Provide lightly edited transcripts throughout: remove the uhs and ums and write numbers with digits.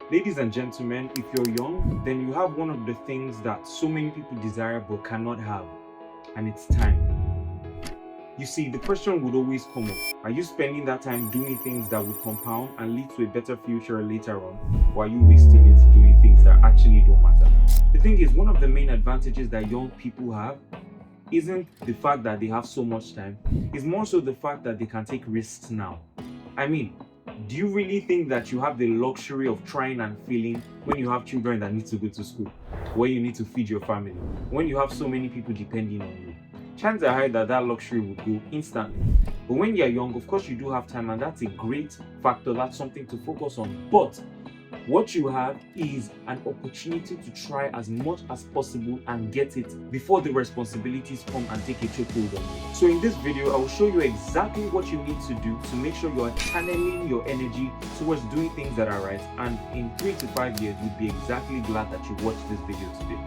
Ladies and gentlemen, if you're young, then you have one of the things that so many people desire but cannot have, and it's time. You see, the question would always come up: are you spending that time doing things that would compound and lead to a better future later on? Or are you wasting it doing things that actually don't matter? The thing is, one of the main advantages that young people have isn't the fact that they have so much time, it's more so the fact that they can take risks now. I mean, do you really think that you have the luxury of trying and failing when you have children that need to go to school, when you need to feed your family, when you have so many people depending on you? Chances are high that that luxury would go instantly. But when you're young, of course, you do have time, and that's a great factor. That's something to focus on. But what you have is an opportunity to try as much as possible and get it before the responsibilities come and take a chokehold on you. So in this video, I will show you exactly what you need to do to make sure you are channeling your energy towards doing things that are right. And in 3 to 5 years, you'd be exactly glad that you watched this video today.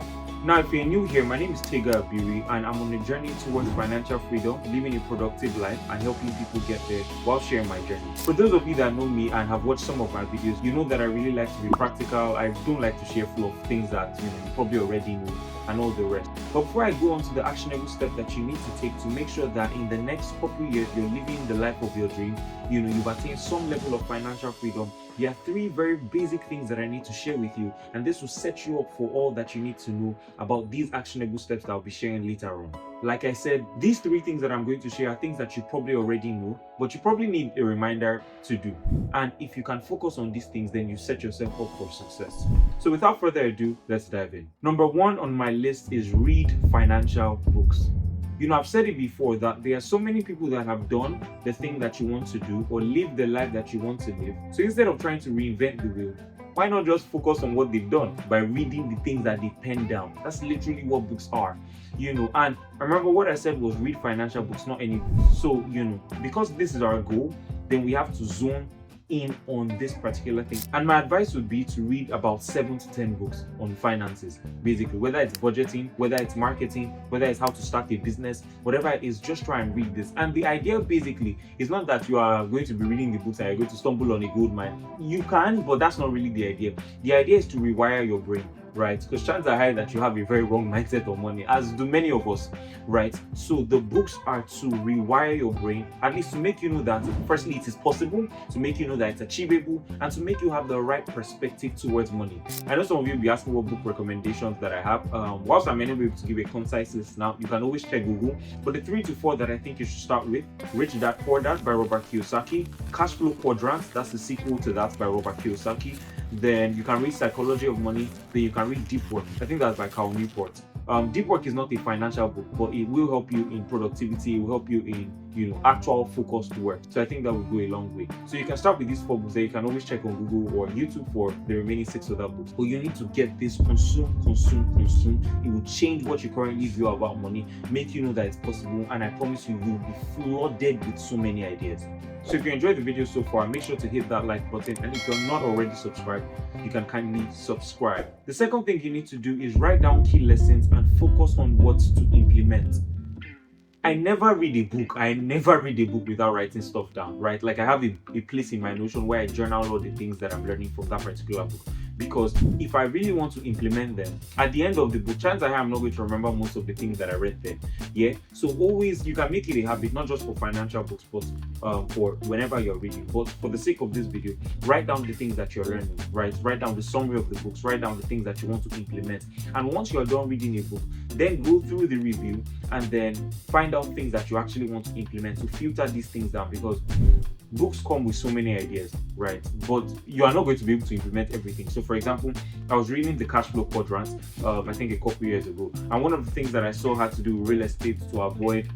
Now, if you're new here, my name is Tega Abiri, and I'm on a journey towards financial freedom, living a productive life, and helping people get there while sharing my journey. For those of you that know me and have watched some of my videos, you know that I really like to be practical. I don't like to share fluff, things that you probably already know, and all the rest. But before I go on to the actionable step that you need to take to make sure that in the next couple years you're living the life of your dream, you've attained some level of financial freedom, there are 3 very basic things that I need to share with you, and this will set you up for all that you need to know about these actionable steps that I'll be sharing later on. Like I said, these 3 things that I'm going to share are things that you probably already know, but you probably need a reminder to do. And if you can focus on these things, then you set yourself up for success. So without further ado, let's dive in. Number 1 on my list is read financial books. I've said it before that there are so many people that have done the thing that you want to do or live the life that you want to live. So instead of trying to reinvent the wheel, why not just focus on what they've done by reading the things that they penned down? That's literally what books are, And remember what I said was read financial books, not any books. So, because this is our goal, then we have to zone in on this particular thing. And my advice would be to read about 7 to 10 books on finances, basically, whether it's budgeting, whether it's marketing, whether it's how to start a business, whatever it is, just try and read this. And the idea basically is not that you are going to be reading the books and you're going to stumble on a gold mine. You can, but that's not really the idea. The idea is to rewire your brain, right? Because chances are high that you have a very wrong mindset on money, as do many of us, right? So the books are to rewire your brain, at least to make you know that firstly it is possible, to make you know that it's achievable, and to make you have the right perspective towards money. I know some of you will be asking what book recommendations that I have. Whilst I'm unable to give a concise list now, you can always check Google. But the 3 to 4 that I think you should start with: Rich Dad Poor Dad by Robert Kiyosaki, Cash Flow Quadrant, that's the sequel to that by Robert Kiyosaki. Then you can read Psychology of Money. Then you can read Deep Work. I think that's by Cal Newport. Deep Work is not a financial book, but it will help you in productivity. It will help you in actual focused work. So I think that will go a long way. So you can start with these 4 books that you can always check on Google or YouTube for the remaining 6 other books. But you need to get this, consume. It will change what you currently view about money, make you know that it's possible, and I promise you, you'll be flooded with so many ideas. So if you enjoyed the video so far, make sure to hit that like button, and if you're not already subscribed, you can kindly subscribe. The second thing you need to do is write down key lessons and focus on what to implement. I never read a book without writing stuff down, right? Like I have a place in my Notion where I journal all the things that I'm learning from that particular book. Because if I really want to implement them, at the end of the book, chances are I'm not going to remember most of the things that I read there. Yeah. So always, you can make it a habit, not just for financial books, but for whenever you're reading. But for the sake of this video, write down the things that you're learning, right? Write down the summary of the books, write down the things that you want to implement. And once you're done reading a book, then go through the review and then find out things that you actually want to implement, to filter these things down, because books come with so many ideas, right? But you are not going to be able to implement everything. So for example, I was reading the Cash Flow Quadrant, I think a couple years ago, and one of the things that I saw had to do with real estate to avoid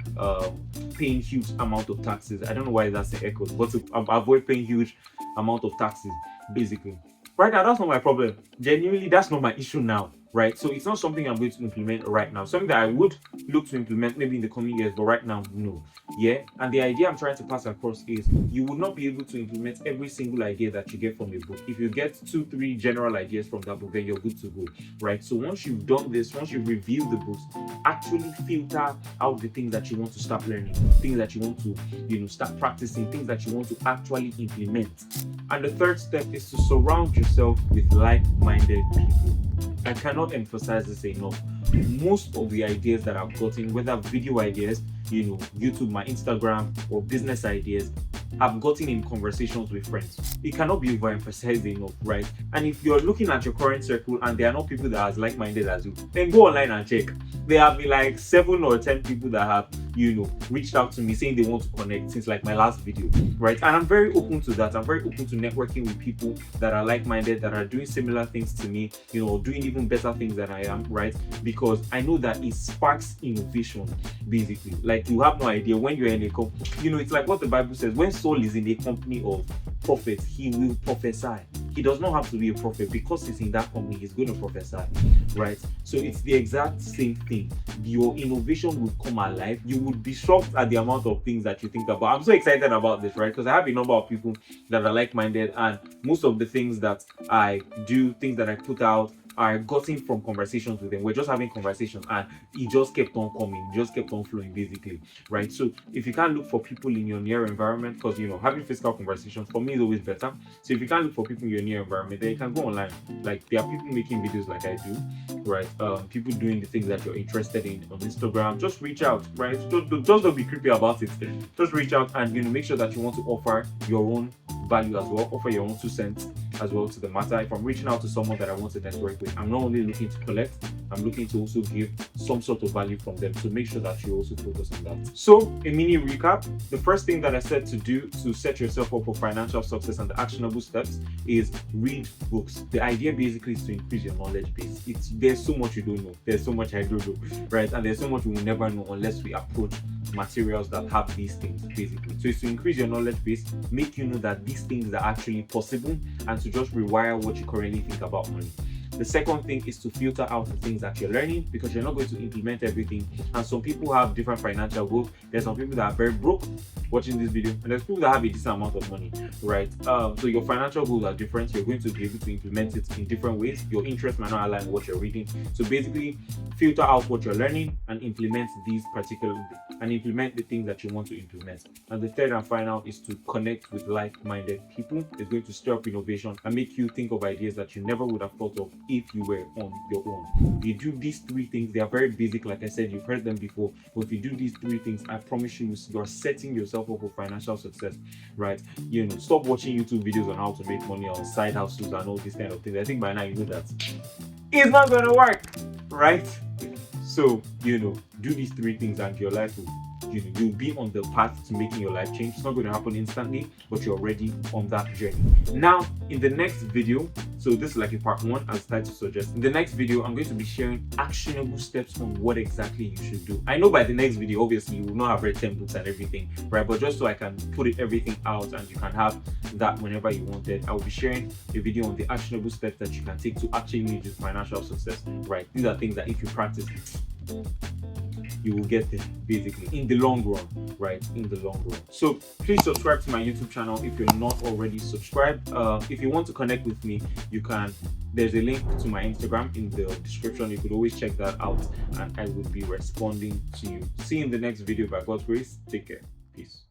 paying huge amount of taxes. I don't know why that's the echo, but to avoid paying huge amount of taxes, basically. Right now, that's not my problem. Genuinely, that's not my issue now. right? So it's not something I'm going to implement right now. Something that I would look to implement maybe in the coming years, but right now, no. Yeah. And the idea I'm trying to pass across is you will not be able to implement every single idea that you get from a book. If you get 2-3 general ideas from that book, then you're good to go, right? So once you've done this, once you've reviewed the books, actually filter out the things that you want to start learning, things that you want to, start practicing, things that you want to actually implement. And the third step is to surround yourself with like-minded people. I cannot emphasize this enough. Most of the ideas that I've gotten, whether video ideas, YouTube, my Instagram, or business ideas, I've gotten in conversations with friends. It cannot be overemphasized enough, right? And if you're looking at your current circle and there are not people that are as like-minded as you, then go online and check. There have been like 7 or 10 people that have, reached out to me saying they want to connect since like my last video, right? And I'm very open to that. I'm very open to networking with people that are like-minded, that are doing similar things to me, doing even better things than I am, right? Because I know that it sparks innovation, basically. Like, you have no idea when you're in a company, it's like what the Bible says, when Saul is in a company of prophets, he will prophesy. He does not have to be a prophet. Because he's in that company, he's going to prophesy, right? So it's the exact same thing. Your innovation will come alive. You would be shocked at the amount of things that you think about. I'm so excited about this, right? Because I have a number of people that are like-minded, and most of the things that I do, things that I put out, are gotten from conversations with them. We're just having conversations, and it just kept on coming, just kept on flowing, basically, right? So if you can't look for people in your near environment, because having physical conversations for me is always better. So if you can't look for people in your near environment, then you can go online. Like, there are people making videos like I do, right? People doing the things that you're interested in on Instagram. Just reach out, right? Just don't be creepy about it. Just reach out and make sure that you want to offer your own value as well, offer your own 2 cents as well to the matter. If I'm reaching out to someone that I want to network with, I'm not only looking to collect, I'm looking to also give some sort of value from them. So make sure that you also focus on that. So a mini recap: the first thing that I said to do to set yourself up for financial success and the actionable steps is read books. The idea basically is to increase your knowledge base. There's so much you don't know, there's so much I don't know, right? And there's so much we will never know unless we approach materials that have these things, basically. So it's to increase your knowledge base, make you know that these things are actually possible, and to just rewire what you currently think about money. The second thing is to filter out the things that you're learning, because you're not going to implement everything. And some people have different financial goals. There's some people that are very broke watching this video, and there's people that have a decent amount of money, right? So your financial goals are different. You're going to be able to implement it in different ways. Your interest might not align with what you're reading. So basically, filter out what you're learning and implement the things that you want to implement. And the third and final is to connect with like-minded people. It's going to stir up innovation and make you think of ideas that you never would have thought of if you were on your own. You do these 3 things. They are very basic, like I said, you've heard them before, but if you do these 3 things, I promise you, you're setting yourself up for financial success, right? Stop watching YouTube videos on how to make money, on side hustles and all these kind of things. I think by now you know that it's not going to work, right? So do these 3 things and your life will, you'll be on the path to making your life change. It's not going to happen instantly, but you're already on that journey. Now, in the next video, so this is like a part 1, as the title suggests. In the next video, I'm going to be sharing actionable steps on what exactly you should do. I know by the next video, obviously, you will not have read 10 books and everything, right? But just so I can put everything out and you can have that whenever you want it, I will be sharing a video on the actionable steps that you can take to actually lead to financial success, right? These are things that if you practice, you will get there, basically, in the long run, right? In the long run. So please subscribe to my YouTube channel if you're not already subscribed. If you want to connect with me, you can. There's a link to my Instagram in the description. You could always check that out, and I will be responding to you. See you in the next video. By God's grace, take care. Peace.